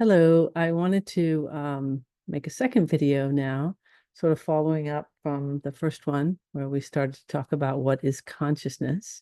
Hello, I wanted to make a second video now, sort of following up from the first one where we started to talk about what is consciousness.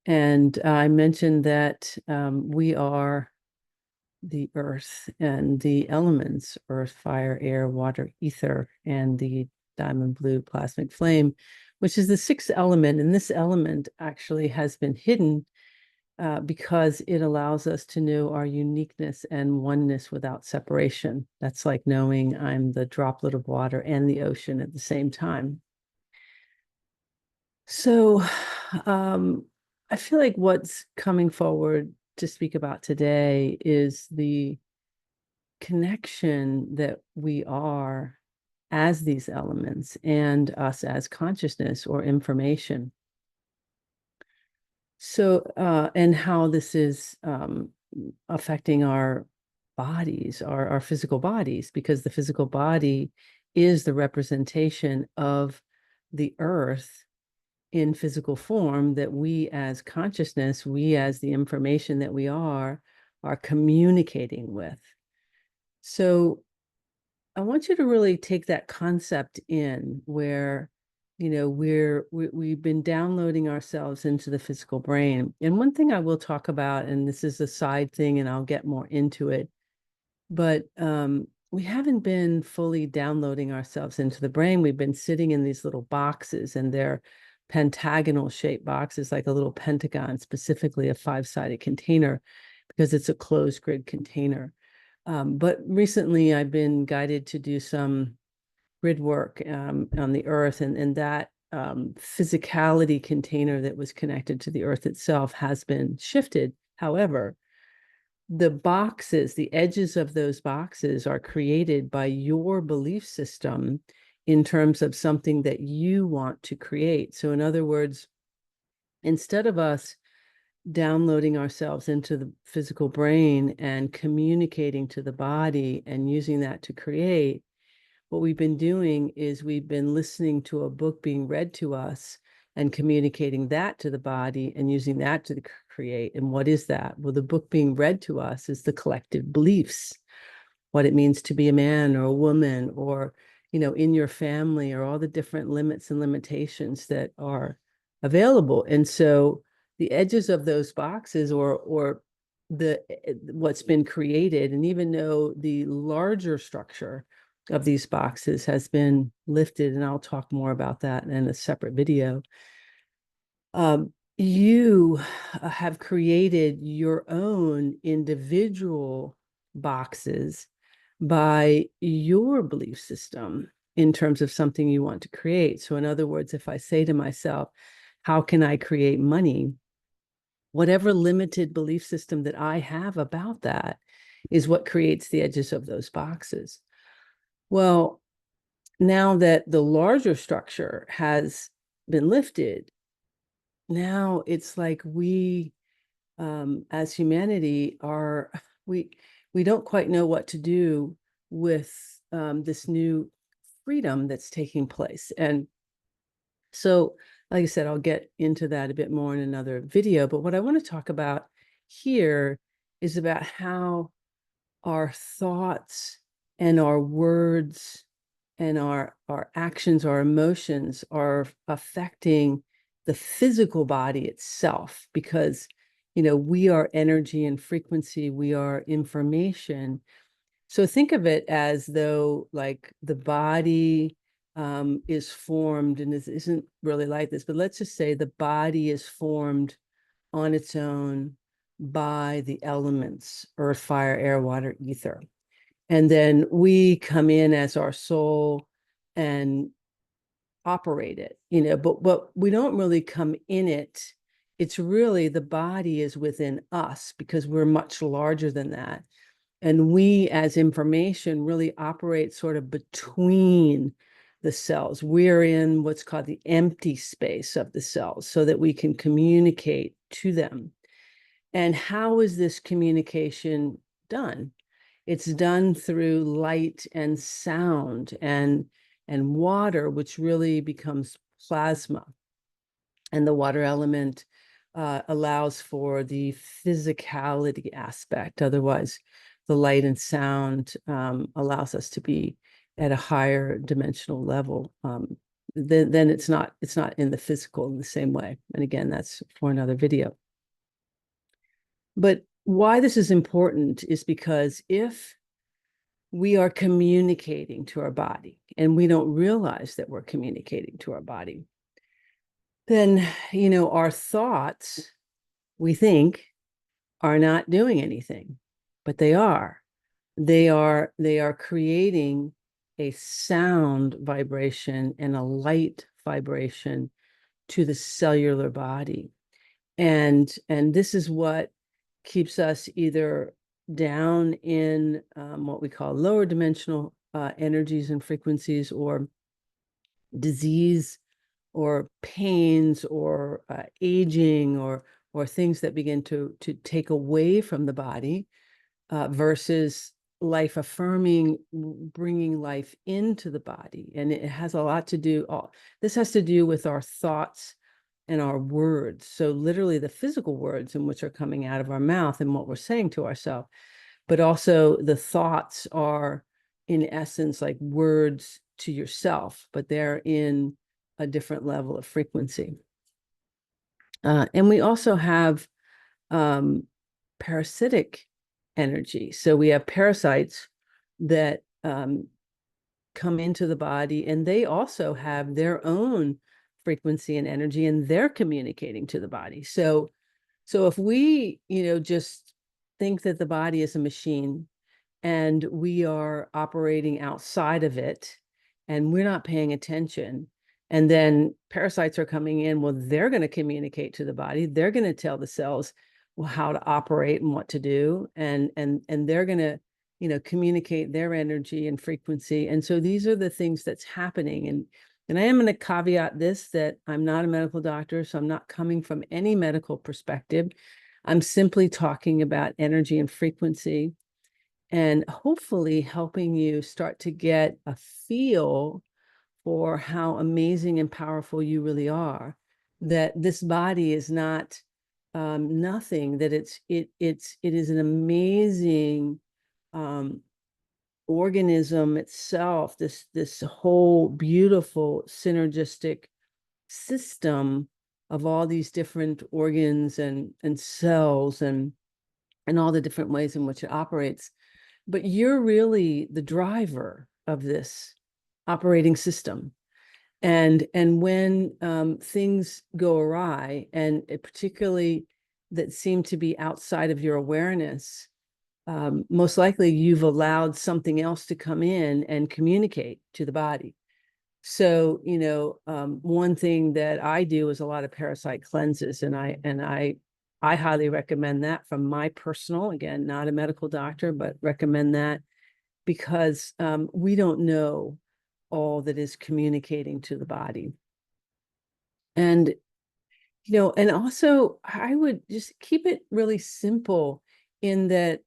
And I mentioned that we are the earth and the elements, earth, fire, air, water, ether, and the diamond blue plasmic flame, which is the sixth element. And this element actually has been hidden because it allows us to know our uniqueness and oneness without separation. That's like knowing I'm the droplet of water and the ocean at the same time. So I feel like what's coming forward to speak about today is the connection that we are as these elements and us as consciousness or information. So, and how this is affecting our bodies, our physical bodies, because the physical body is the representation of the earth in physical form that we as consciousness, we as the information that we are communicating with. So I want you to really take that concept in where, we've been downloading ourselves into the physical brain. And one thing I will talk about, and this is a side thing, and I'll get more into it, but we haven't been fully downloading ourselves into the brain. We've been sitting in these little boxes, and they're pentagonal shaped boxes, like a little pentagon, specifically a five-sided container, because it's a closed grid container. But recently I've been guided to do some grid work on the earth, and that physicality container that was connected to the earth itself has been shifted. However, the boxes, the edges of those boxes are created by your belief system in terms of something that you want to create. So in other words, instead of us downloading ourselves into the physical brain and communicating to the body and using that to create, what we've been doing is we've been listening to a book being read to us and communicating that to the body and using that to create. And what is that? Well, the book being read to us is the collective beliefs, what it means to be a man or a woman, or, in your family, or all the different limits and limitations that are available. And so the edges of those boxes, or the what's been created, and even though the larger structure of these boxes has been lifted, and I'll talk more about that in a separate video, you have created your own individual boxes by your belief system in terms of something you want to create. So in other words, if I say to myself, how can I create money? Whatever limited belief system that I have about that is what creates the edges of those boxes. Well, now that the larger structure has been lifted, now it's like we, as humanity, we don't quite know what to do with this new freedom that's taking place. And so, like I said, I'll get into that a bit more in another video. But what I want to talk about here is about how our thoughts and our words and our actions, our emotions are affecting the physical body itself, because we are energy and frequency, we are information. So think of it as though, like, the body is formed, and this isn't really like this, but let's just say the body is formed on its own by the elements, earth, fire, air, water, ether. And then we come in as our soul and operate it, but we don't really come in it. It's really the body is within us, because we're much larger than that. And we as information really operate sort of between the cells. We're in what's called the empty space of the cells so that we can communicate to them. And how is this communication done? It's done through light and sound and water, which really becomes plasma. And the water element allows for the physicality aspect. Otherwise, the light and sound allows us to be at a higher dimensional level. Then it's not in the physical in the same way. And again, that's for another video. But why this is important is because if we are communicating to our body and we don't realize that we're communicating to our body, then, our thoughts, we think, are not doing anything, but they are. They are creating a sound vibration and a light vibration to the cellular body. And this is what keeps us either down in what we call lower dimensional energies and frequencies, or disease, or pains, or aging, or things that begin to take away from the body, versus life affirming, bringing life into the body. And it has a lot to do, this has to do with our thoughts and our words. So literally the physical words in which are coming out of our mouth and what we're saying to ourselves, but also the thoughts are in essence like words to yourself, but they're in a different level of frequency. And we also have parasitic energy. So we have parasites that come into the body, and they also have their own frequency and energy, and they're communicating to the body. So if we, just think that the body is a machine and we are operating outside of it and we're not paying attention, and then parasites are coming in, well, they're going to communicate to the body. They're going to tell the cells how to operate and what to do, and they're going to communicate their energy and frequency. And so these are the things that's happening. And I am going to caveat this, that I'm not a medical doctor, so I'm not coming from any medical perspective. I'm simply talking about energy and frequency, and hopefully helping you start to get a feel for how amazing and powerful you really are, that this body is not nothing, that it is an amazing organism itself, this whole beautiful synergistic system of all these different organs and cells and all the different ways in which it operates. But you're really the driver of this operating system. And when things go awry, and particularly that seem to be outside of your awareness, most likely you've allowed something else to come in and communicate to the body. So, one thing that I do is a lot of parasite cleanses, and I highly recommend that from my personal, again, not a medical doctor, but recommend that, because we don't know all that is communicating to the body. And, and also I would just keep it really simple, in that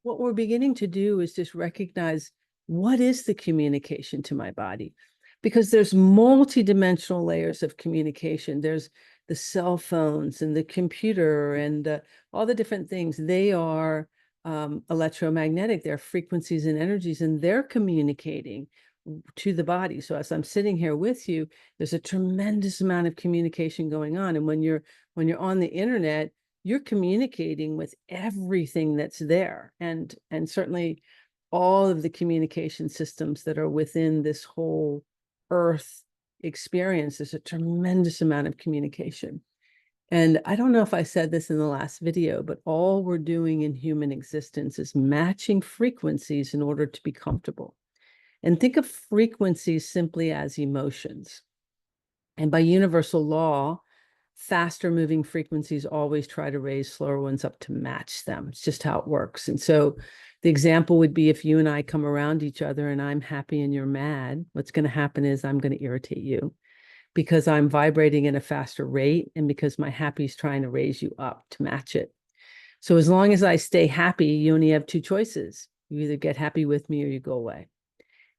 what we're beginning to do is just recognize, what is the communication to my body? Because there's multidimensional layers of communication. There's the cell phones and the computer and all the different things. They are electromagnetic. They're frequencies and energies, and they're communicating to the body. So as I'm sitting here with you, there's a tremendous amount of communication going on. And when you're on the internet, you're communicating with everything that's there, and certainly all of the communication systems that are within this whole Earth experience. There's a tremendous amount of communication. And I don't know if I said this in the last video, but all we're doing in human existence is matching frequencies in order to be comfortable. And think of frequencies simply as emotions. And by universal law, faster moving frequencies always try to raise slower ones up to match them. It's just how it works. And so the example would be, if you and I come around each other and I'm happy and you're mad, what's going to happen is I'm going to irritate you, because I'm vibrating at a faster rate, and because my happy is trying to raise you up to match it. So as long as I stay happy, you only have two choices. You either get happy with me or you go away.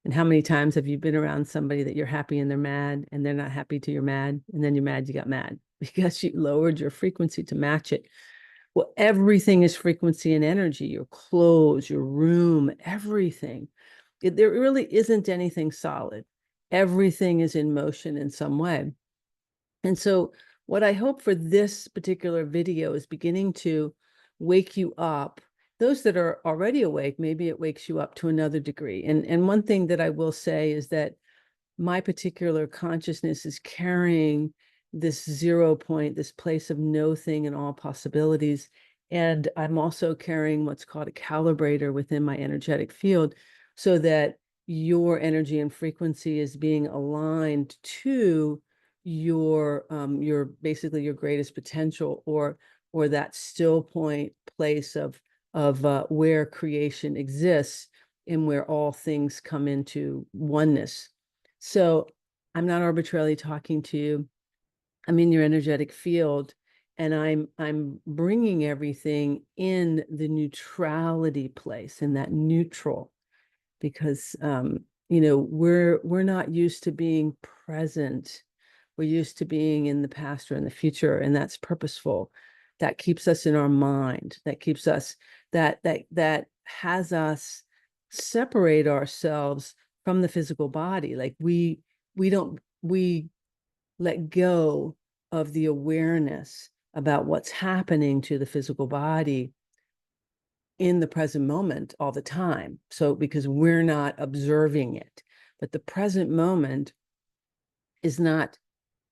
And how many times have you been around somebody that you're happy and they're mad, and they're not happy till you're mad, and then you're mad you got mad, because you lowered your frequency to match it? Well, everything is frequency and energy, your clothes, your room, everything. There really isn't anything solid. Everything is in motion in some way. And so what I hope for this particular video is beginning to wake you up. Those that are already awake, maybe it wakes you up to another degree. And one thing that I will say is that my particular consciousness is carrying this 0 point, this place of no thing and all possibilities. And I'm also carrying what's called a calibrator within my energetic field, so that your energy and frequency is being aligned to your basically your greatest potential, or that still point place of where creation exists and where all things come into oneness. So I'm not arbitrarily talking to you. I'm in your energetic field, and I'm bringing everything in the neutrality place, in that neutral, because we're not used to being present. We're used to being in the past or in the future, and that's purposeful. That keeps us in our mind. That keeps us, that has us separate ourselves from the physical body. Like we let go of the awareness about what's happening to the physical body in the present moment all the time. So because we're not observing it, but the present moment is not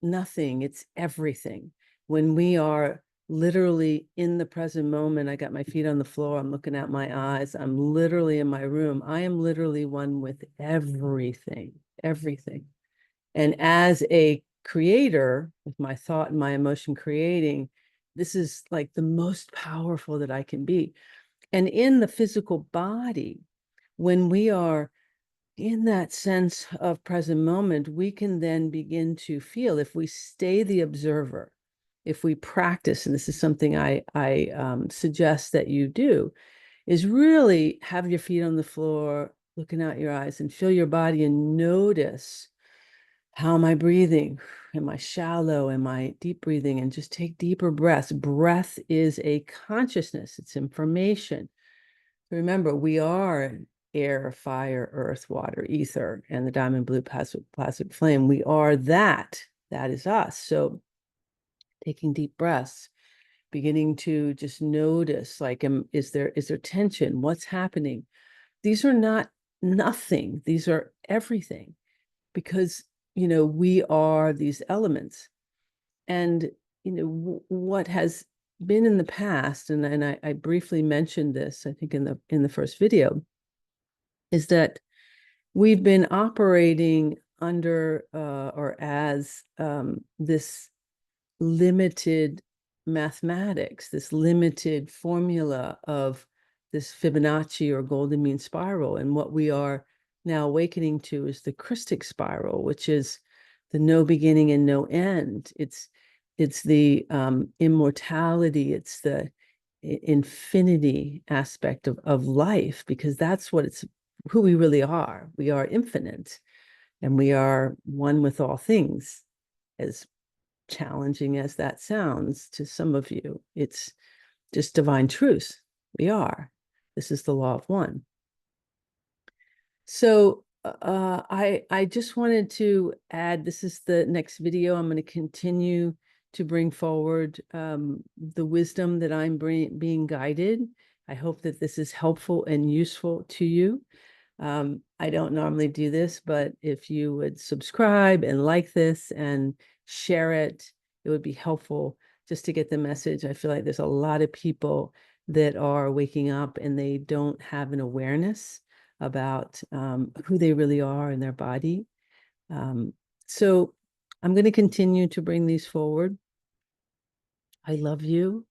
nothing, it's everything. When we are literally in the present moment, I got my feet on the floor, I'm looking at my eyes, I'm literally in my room, I am literally one with everything, everything. And as a creator, with my thought and my emotion creating, this is like the most powerful that I can be. And in the physical body, when we are in that sense of present moment, we can then begin to feel, if we stay the observer, if we practice, and this is something I suggest that you do, is really have your feet on the floor, looking out your eyes, and feel your body and notice, how am I breathing? Am I shallow? Am I deep breathing? And just take deeper breaths. Breath is a consciousness, it's information. Remember, we are air, fire, earth, water, ether, and the diamond blue plasmic flame. We are that. That is us. So taking deep breaths, beginning to just notice, like, is there tension? What's happening? These are not nothing. These are everything, because, we are these elements. And, what has been in the past, and I briefly mentioned this, I think in the first video, is that we've been operating under or as this limited mathematics, this limited formula of this Fibonacci or golden mean spiral. And what we are now awakening to is the Christic spiral, which is the no beginning and no end. It's the immortality, it's the infinity aspect of life, because that's what it's who we really are. We are infinite, and we are one with all things. As challenging as that sounds to some of you, it's just divine truth. We are. This is the law of one. So I just wanted to add, this is the next video. I'm going to continue to bring forward the wisdom that I'm being guided. I hope that this is helpful and useful to you. I don't normally do this, but if you would subscribe and like this and share it, it would be helpful just to get the message. I feel like there's a lot of people that are waking up and they don't have an awareness about who they really are in their body. So I'm going to continue to bring these forward. I love you.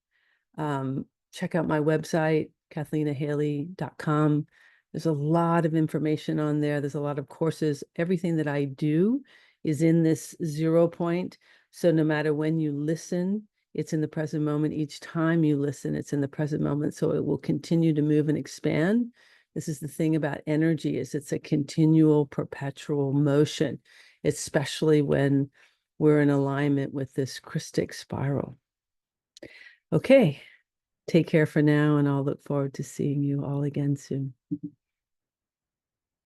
Check out my website, KathleenaHaley.com. There's a lot of information on there. There's a lot of courses. Everything that I do is in this 0 point. So no matter when you listen, it's in the present moment. Each time you listen, it's in the present moment. So it will continue to move and expand. This is the thing about energy, is it's a continual, perpetual motion, especially when we're in alignment with this Christic spiral. Okay. Take care for now, and I'll look forward to seeing you all again soon.